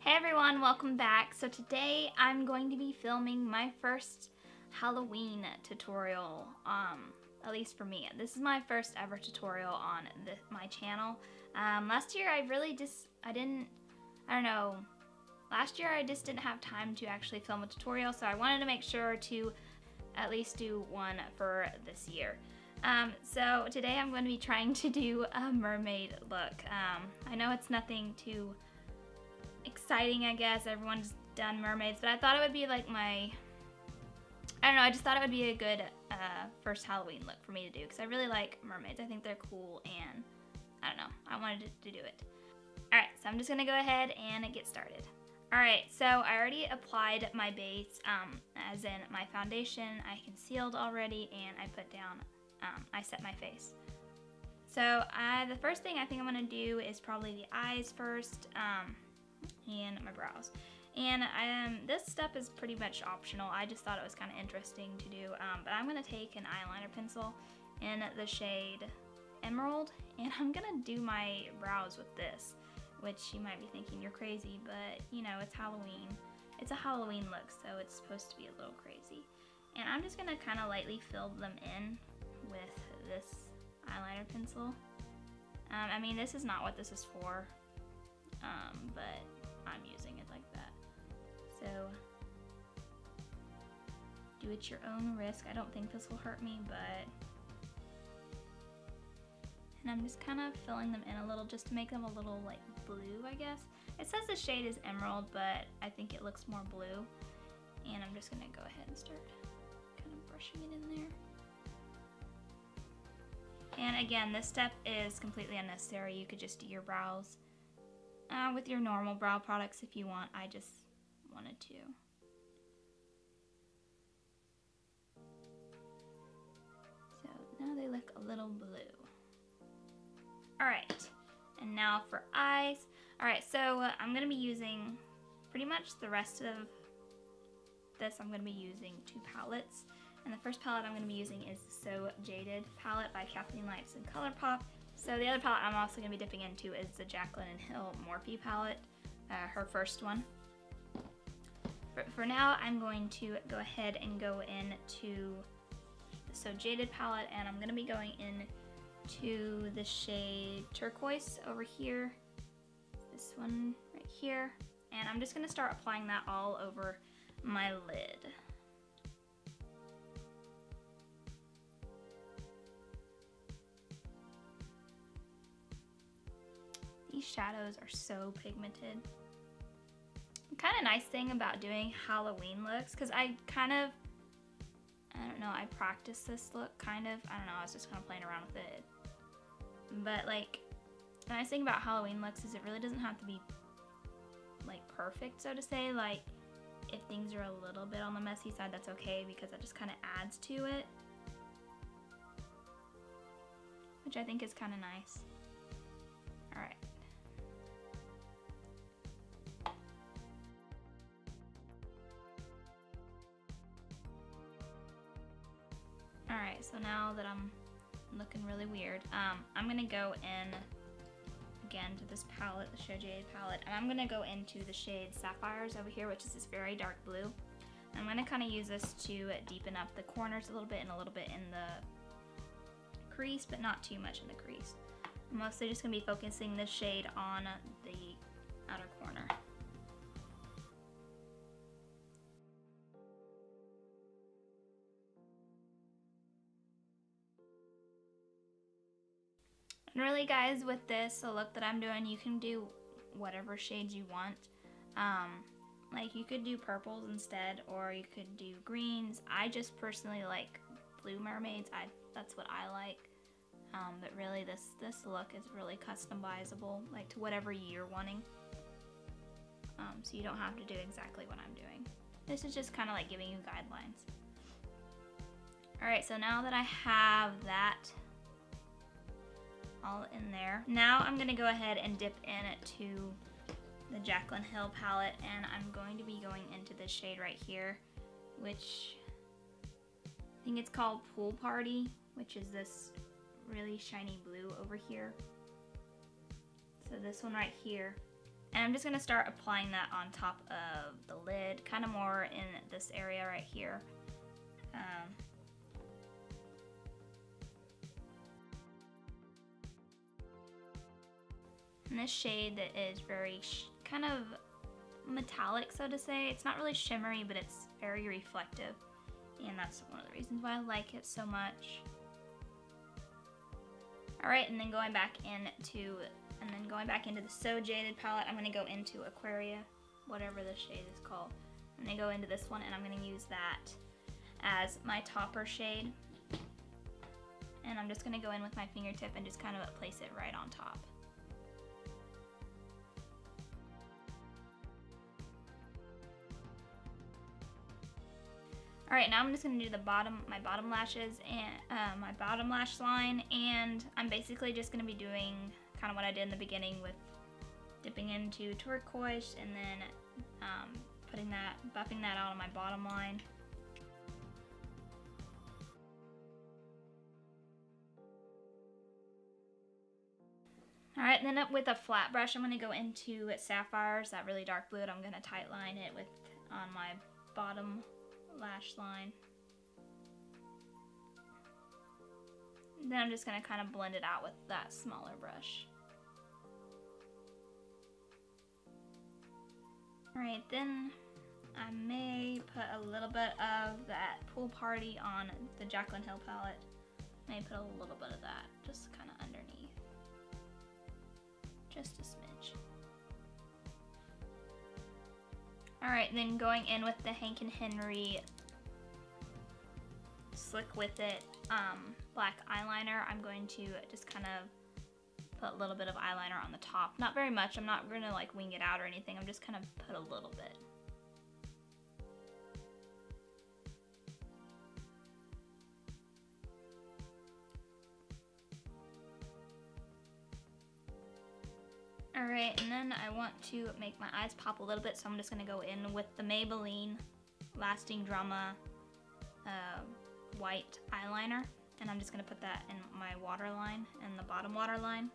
Hey everyone, welcome back. So today I'm going to be filming my first Halloween tutorial, at least for me. This is my first ever tutorial on my channel. Last year last year I just didn't have time to actually film a tutorial, so I wanted to make sure to at least do one for this year. So today I'm going to be trying to do a mermaid look. I know it's nothing too exciting, I guess. Everyone's done mermaids, but I thought it would be like I just thought it would be a good first Halloween look for me to do because I really like mermaids. I think they're cool and I don't know, I wanted to do it. Alright, so I'm just gonna go ahead and get started. Alright, so I already applied my base, as in my foundation. I concealed already and I put down, I set my face. So the first thing I think I'm gonna do is probably the eyes first. And my brows. And this step is pretty much optional. I just thought it was kind of interesting to do. But I'm going to take an eyeliner pencil in the shade Emerald, and I'm going to do my brows with this, which you might be thinking you're crazy, but you know, it's Halloween. It's a Halloween look, so it's supposed to be a little crazy. And I'm just going to kind of lightly fill them in with this eyeliner pencil. I mean, this is not what this is for. But I'm using it like that. So do it your own risk. I don't think this will hurt me, and I'm just kind of filling them in a little just to make them a little like blue, I guess. It says the shade is Emerald, but I think it looks more blue. And I'm just gonna go ahead and start kind of brushing it in there. And again, this step is completely unnecessary. You could just do your brows with your normal brow products if you want. I just wanted to. So now they look a little blue. Alright, and now for eyes. Alright, so I'm going to be using pretty much the rest of this. I'm going to be using two palettes. And the first palette I'm going to be using is the So Jaded palette by Kathleen Lights and ColourPop. So the other palette I'm also going to be dipping into is the Jaclyn and Hill Morphe palette, her first one. But for now, I'm going to go ahead and go into the So Jaded palette, and I'm going to be going into the shade Turquoise over here, this one right here, and I'm just going to start applying that all over my lid. These shadows are so pigmented. The kind of nice thing about doing Halloween looks, because I don't know, I practiced this look kind of. I don't know, I was just kind of playing around with it. But like, the nice thing about Halloween looks is it really doesn't have to be like perfect, so to say. Like, if things are a little bit on the messy side, that's okay, because that just kind of adds to it. Which I think is kind of nice. Alright. Alright, so now that I'm looking really weird, I'm going to go in again to this palette, the So Jaded palette, and I'm going to go into the shade Sapphires over here, which is this very dark blue. I'm going to kind of use this to deepen up the corners a little bit and a little bit in the crease, but not too much in the crease. I'm mostly just going to be focusing this shade on the outer corner. And really, guys, with this, the look that I'm doing, you can do whatever shades you want. Like, you could do purples instead, or you could do greens. I just personally like blue mermaids. That's what I like. But really, this look is really customizable, like to whatever you're wanting. So you don't have to do exactly what I'm doing. This is just kind of like giving you guidelines. Alright, so now that I have that all in there, now I'm going to go ahead and dip into the Jaclyn Hill palette, and I'm going to be going into this shade right here, which I think it's called Pool Party, which is this really shiny blue over here. So this one right here And I'm just going to start applying that on top of the lid, kind of more in this area right here. And this shade that is very kind of metallic, so to say. It's not really shimmery, but it's very reflective. And that's one of the reasons why I like it so much. Alright, and then going back into the So Jaded palette, I'm going to go into Aquaria, whatever the shade is called. I'm going to go into this one, and I'm going to use that as my topper shade. And I'm just going to go in with my fingertip and just kind of place it right on top. Alright, now I'm just going to do my bottom lashes and my bottom lash line, and I'm basically just going to be doing kind of what I did in the beginning with dipping into turquoise and then buffing that out on my bottom line. Alright, then up with a flat brush, I'm going to go into Sapphires, that really dark blue, and I'm going to tight line it on my bottom lash line. Then I'm just going to kind of blend it out with that smaller brush. Alright, then I may put a little bit of that Pool Party on the Jaclyn Hill palette. May put a little bit of that just kind of underneath. Just a smidge. Alright, then going in with the Hank & Henry Slick With It black eyeliner, I'm going to just kind of put a little bit of eyeliner on the top. Not very much, I'm not going to like wing it out or anything, I'm just kind of put a little bit. Alright, and then I want to make my eyes pop a little bit, so I'm just going to go in with the Maybelline Lasting Drama white eyeliner, and I'm just going to put that in my waterline, in the bottom waterline.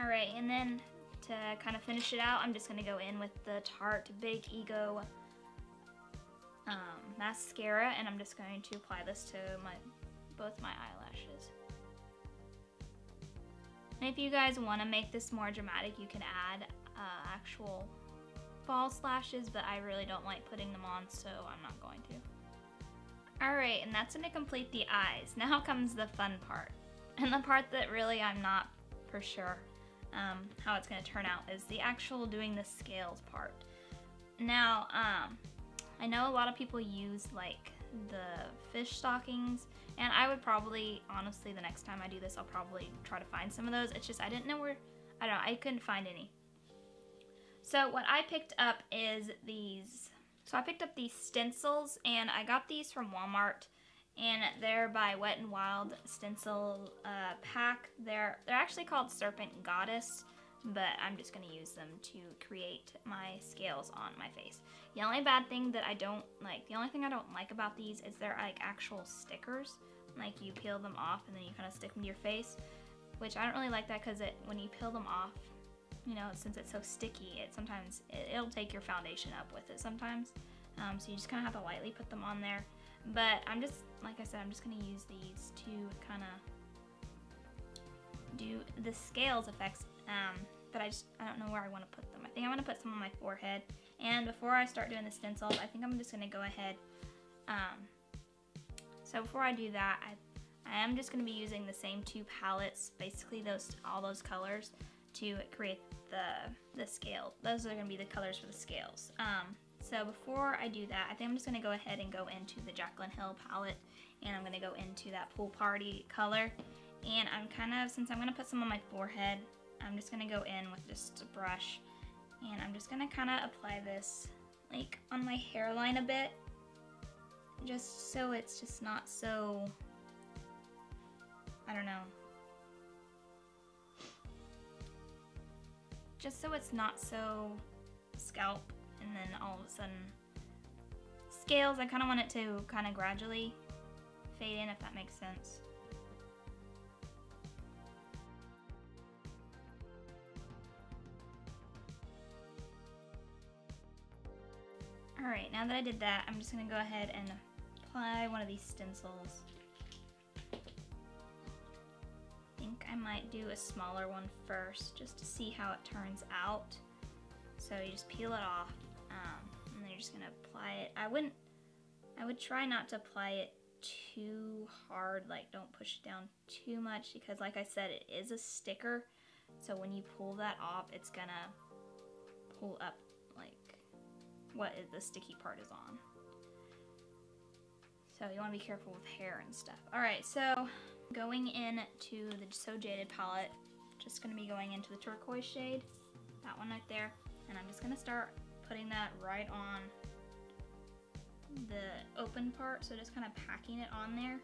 Alright, and then to kind of finish it out, I'm just going to go in with the Tarte Big Ego mascara, and I'm just going to apply this to both my eyelashes. And if you guys want to make this more dramatic, you can add actual false lashes, but I really don't like putting them on, so I'm not going to. Alright, and that's going to complete the eyes. Now comes the fun part. And the part that really I'm not for sure how it's going to turn out is the actual doing the scales part. Now, I know a lot of people use like the fish stockings, and I would probably, honestly, the next time I do this, I'll probably try to find some of those. It's just I didn't know where, I couldn't find any. So what I picked up is these. So I picked up these stencils, and I got these from Walmart, and they're by Wet n Wild stencil pack. They're actually called Serpent Goddess, but I'm just going to use them to create my scales on my face. The only bad thing that I don't like, the only thing I don't like about these is they're like actual stickers. Like you peel them off and then you kind of stick them to your face, which I don't really like that because when you peel them off, you know, since it's so sticky, it'll take your foundation up with it sometimes. So you just kind of have to lightly put them on there. But I'm just, like I said, I'm just going to use these to kind of do the scales effects. But I don't know where I want to put them. I think I want to put some on my forehead. And before I start doing the stencils, I think I'm just going to go ahead. So before I do that, I am just going to be using the same two palettes, basically all those colors, to create the scale. Those are going to be the colors for the scales. So before I do that, I think I'm just going to go ahead and go into the Jaclyn Hill palette, and I'm going to go into that Pool Party color. And I'm kind of, since I'm going to put some on my forehead, I'm just going to go in with just a brush, and I'm just going to kind of apply this like on my hairline a bit, just so it's just not so, I don't know, just so it's not so scalp and then all of a sudden scales. I kind of want it to kind of gradually fade in, if that makes sense. Alright, now that I did that, I'm just gonna go ahead and apply one of these stencils. I think I might do a smaller one first, just to see how it turns out. So you just peel it off, and then you're just gonna apply it. I would try not to apply it too hard, like don't push it down too much, because like I said, it is a sticker. So when you pull that off, it's gonna pull up like what the sticky part is on. So you want to be careful with hair and stuff. Alright, so going into the So Jaded palette, just going to be going into the turquoise shade, that one right there, and I'm just going to start putting that right on the open part, so just kind of packing it on there.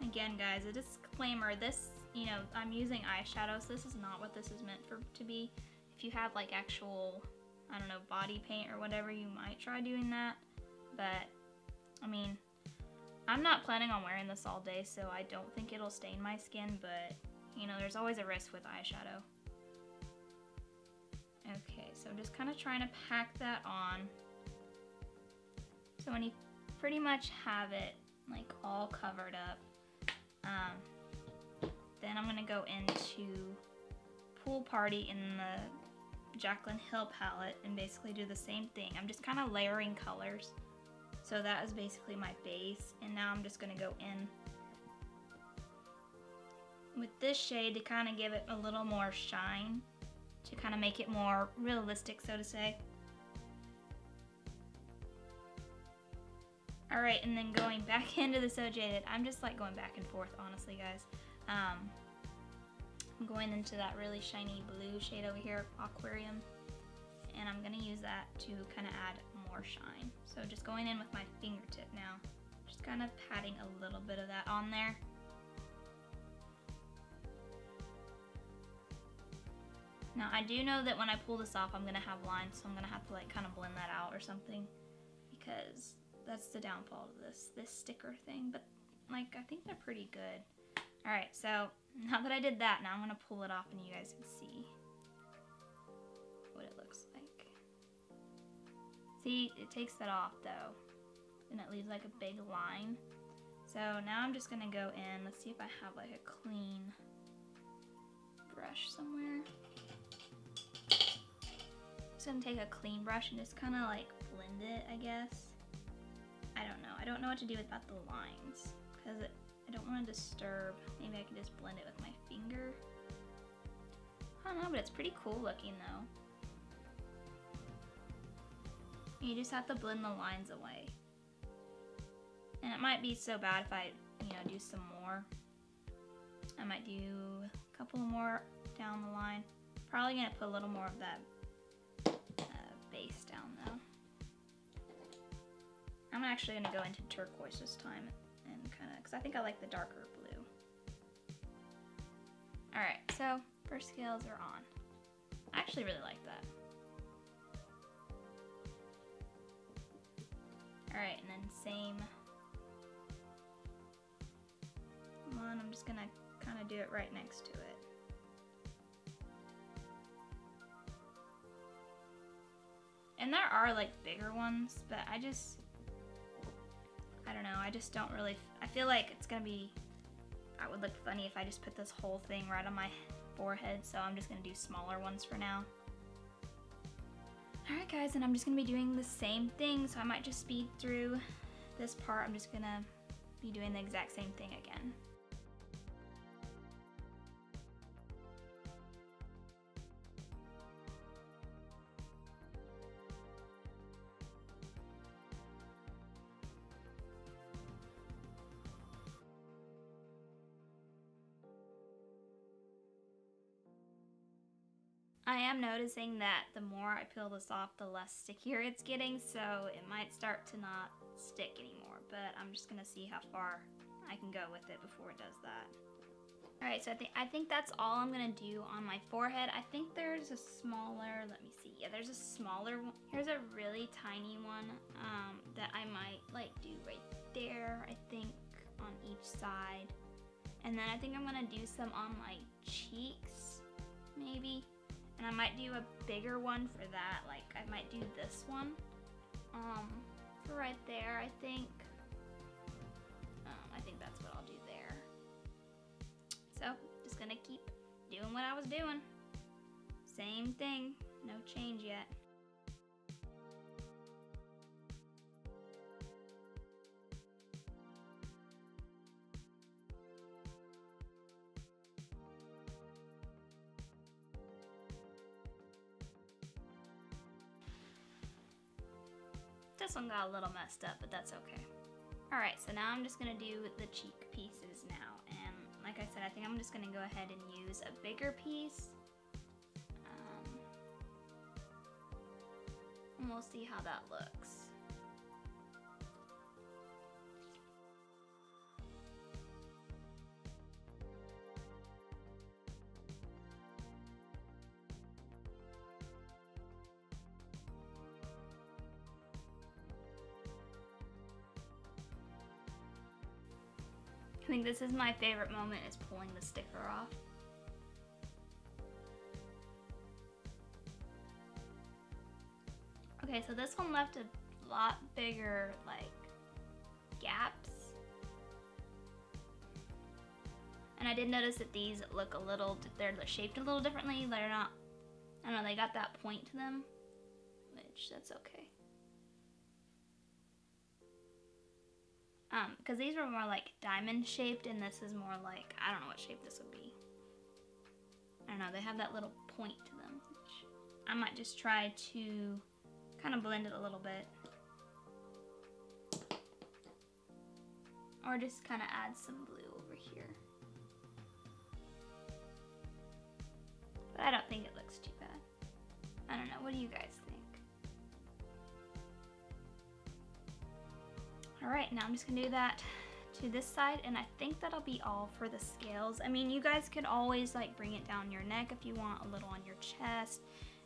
Again guys, a disclaimer, this, you know, I'm using eyeshadows, so this is not what this is meant to be. If you have like actual, I don't know, body paint or whatever, you might try doing that. But, I mean, I'm not planning on wearing this all day, so I don't think it'll stain my skin, but, you know, there's always a risk with eyeshadow. Okay, so just kind of trying to pack that on. So when you pretty much have it, like, all covered up, then I'm gonna go into Pool Party in the Jaclyn Hill palette and basically do the same thing. I'm just kind of layering colors. So that is basically my base, and now I'm just gonna go in with this shade to kind of give it a little more shine, to kind of make it more realistic, so to say. Alright, and then going back into the So Jaded, I'm just like going back and forth, honestly, guys. I'm going into that really shiny blue shade over here, Aquarium, and I'm going to use that to kind of add more shine. So just going in with my fingertip now, just kind of patting a little bit of that on there. Now I do know that when I pull this off, I'm going to have lines, so I'm going to have to like kind of blend that out or something, because that's the downfall of this sticker thing, but like I think they're pretty good. Alright, so now that I did that, now I'm going to pull it off and you guys can see what it looks like. See, it takes that off though, and it leaves like a big line. So now I'm just going to go in, let's see if I have like a clean brush somewhere. Just going to take a clean brush and just kind of like blend it, I guess. I don't know. I don't know what to do about the lines, because I don't want to disturb. Maybe I can just blend it with my finger. I don't know, but it's pretty cool looking though. You just have to blend the lines away. And it might be so bad if I, you know, do some more. I might do a couple more down the line. Probably gonna put a little more of that base down though. I'm actually gonna go into turquoise this time and kind of, because I think I like the darker blue. Alright, so first scales are on. I actually really like that. Alright, and then same one, I'm just gonna kind of do it right next to it. And there are like bigger ones, but I don't know, I just don't really, I feel like it's gonna be, that would look funny if I just put this whole thing right on my forehead, so I'm just gonna do smaller ones for now. Alright guys, and I'm just gonna be doing the same thing, so I might just speed through this part. I'm just gonna be doing the exact same thing again. I am noticing that the more I peel this off, the less stickier it's getting, so it might start to not stick anymore, but I'm just gonna see how far I can go with it before it does that. Alright, so I think that's all I'm gonna do on my forehead. I think there's a smaller, let me see, yeah, there's a smaller one. Here's a really tiny one that I might like do right there, I think, on each side. And then I think I'm gonna do some on my cheeks. maybe. And I might do a bigger one for that. Like I might do this one for right there, I think. I think that's what I'll do there. So just gonna keep doing what I was doing. Same thing, no change yet. This one got a little messed up, but that's okay. Alright, so now I'm just going to do the cheek pieces now. And like I said, I think I'm just going to go ahead and use a bigger piece. And we'll see how that looks. I think this is my favorite moment, is pulling the sticker off. Okay, so this one left a lot bigger, like, gaps. And I did notice that these look a little, they're shaped a little differently. They're not, I don't know, they got that point to them, which that's okay. Because these were more like diamond shaped, and this is more like, I don't know what shape this would be. I don't know, they have that little point to them, which I might just try to kind of blend it a little bit. Or just kind of add some blue over here. But I don't think it looks too bad. I don't know, what do you guys think? Alright, now I'm just gonna do that to this side, and I think that'll be all for the scales. I mean, you guys could always like bring it down your neck if you want, a little on your chest.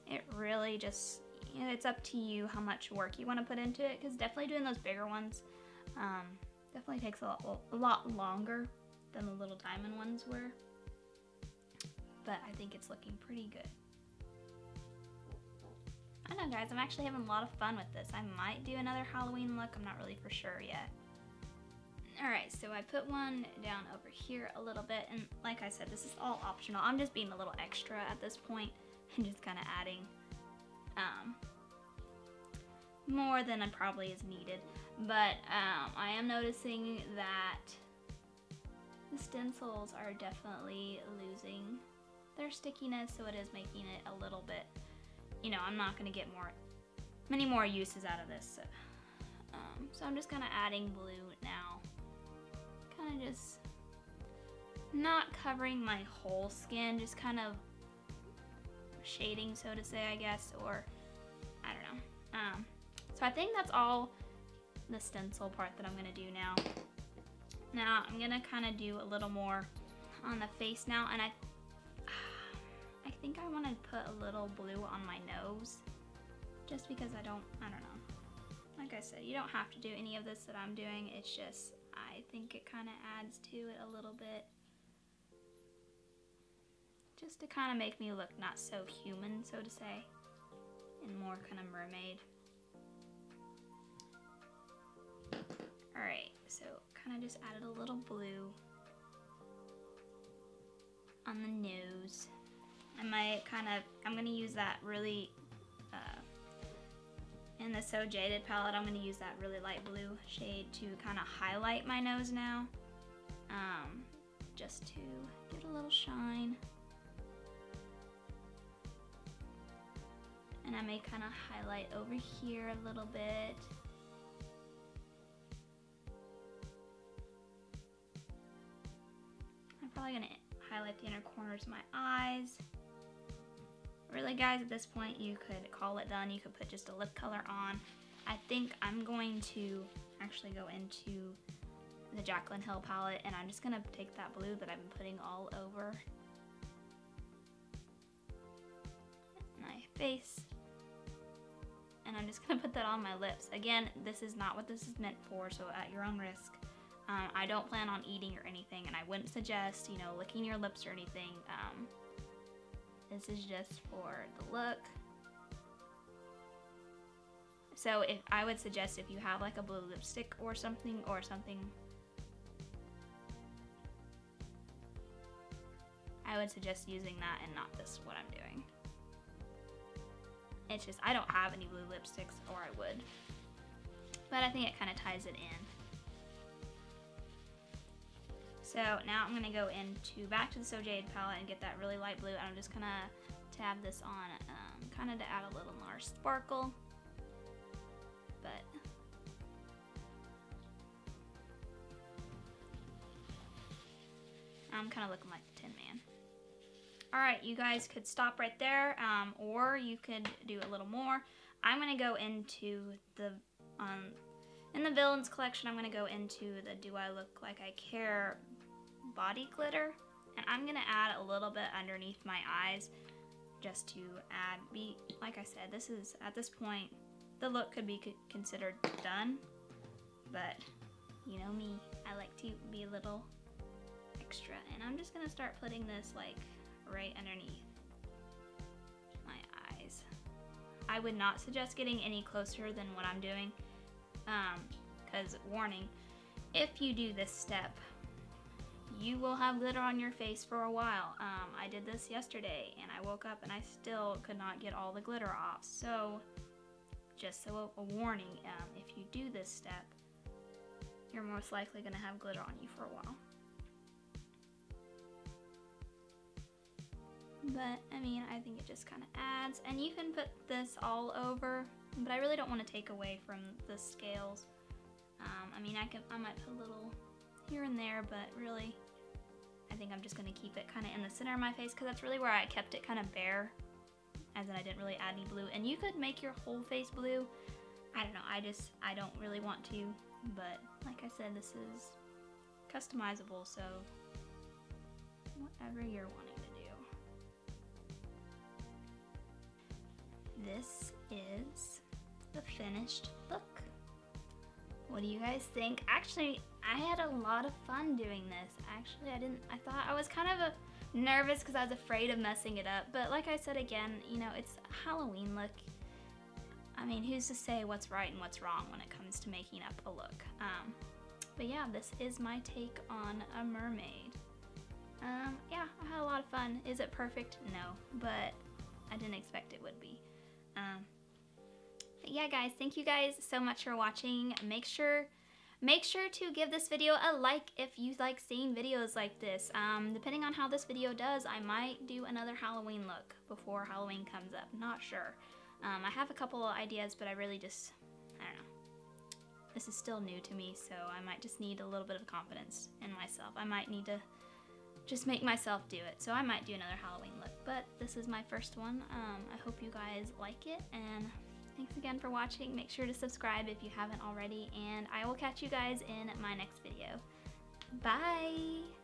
It really just, you know, it's up to you how much work you want to put into it, because definitely doing those bigger ones definitely takes a lot longer than the little diamond ones were. But I think it's looking pretty good. I don't know, guys, I'm actually having a lot of fun with this. I might do another Halloween look, I'm not really for sure yet. Alright, so I put one down over here a little bit, and like I said, this is all optional. I'm just being a little extra at this point and just kind of adding more than probably is needed. But I am noticing that the stencils are definitely losing their stickiness, so it is making it a little bit, you know, I'm not going to get many more uses out of this. So I'm just kind of adding blue now. Kind of just not covering my whole skin, just kind of shading, so to say, I guess, or I don't know. So I think that's all the stencil part that I'm going to do now. Now I'm going to kind of do a little more on the face now, and I think I want to put a little blue on my nose, just because I don't know. Like I said, you don't have to do any of this that I'm doing, it's just, I think it kind of adds to it a little bit. Just to kind of make me look not so human, so to say, and more kind of mermaid. Alright, so kind of just added a little blue on the nose. I'm going to use that really, in the So Jaded palette, I'm going to use that really light blue shade to kind of highlight my nose now, just to get a little shine. And I may kind of highlight over here a little bit. I'm probably going to highlight the inner corners of my eyes. Really, guys, at this point you could call it done. You could put just a lip color on. I think I'm going to actually go into the Jaclyn Hill palette, and I'm just going to take that blue that I've been putting all over my face, and I'm just going to put that on my lips. Again, this is not what this is meant for, so at your own risk. I don't plan on eating or anything, and I wouldn't suggest, you know, licking your lips or anything. This is just for the look. So if I would suggest if you have like a blue lipstick or something, I would suggest using that and not this, what I'm doing. It's just, I don't have any blue lipsticks, or I would. But I think it kind of ties it in. So now I'm going to go back to the So Jade palette and get that really light blue. And I'm just going to tab this on kind of to add a little more sparkle. But I'm kind of looking like the Tin Man. Alright, you guys could stop right there, or you could do a little more. I'm going to go into the, in the Villains collection, I'm going to go into the Do I Look Like I Care body glitter. And I'm going to add a little bit underneath my eyes, just to add, like I said, this is, at this point, the look could be considered done. But, you know me, I like to be a little extra. And I'm just going to start putting this, like, right underneath my eyes. I would not suggest getting any closer than what I'm doing, because warning, if you do this step, you will have glitter on your face for a while. I did this yesterday and I woke up and I still could not get all the glitter off. So just so a warning, if you do this step, you're most likely going to have glitter on you for a while. But, I mean, I think it just kind of adds. And you can put this all over, but I really don't want to take away from the scales. I mean, I might put a little here and there, but really, I think I'm just going to keep it kind of in the center of my face, because that's really where I kept it kind of bare, as in I didn't really add any blue. And you could make your whole face blue. I don't know, I don't really want to, but like I said, this is customizable, so whatever you're wanting to do. This is the finished look. What do you guys think? Actually, I had a lot of fun doing this. Actually, I was kind of nervous because I was afraid of messing it up. But like I said again, you know, it's a Halloween look. I mean, who's to say what's right and what's wrong when it comes to making up a look? But yeah, this is my take on a mermaid. Yeah, I had a lot of fun. Is it perfect? No, but I didn't expect it would be. But yeah, guys, thank you guys so much for watching. Make sure to give this video a like if you like seeing videos like this. Depending on how this video does, I might do another Halloween look before Halloween comes up. Not sure. I have a couple of ideas, but I really just, I don't know. This is still new to me, so I might just need a little bit of confidence in myself. I might need to just make myself do it. So I might do another Halloween look, but this is my first one. I hope you guys like it, and thanks again for watching. Make sure to subscribe if you haven't already, and I will catch you guys in my next video. Bye!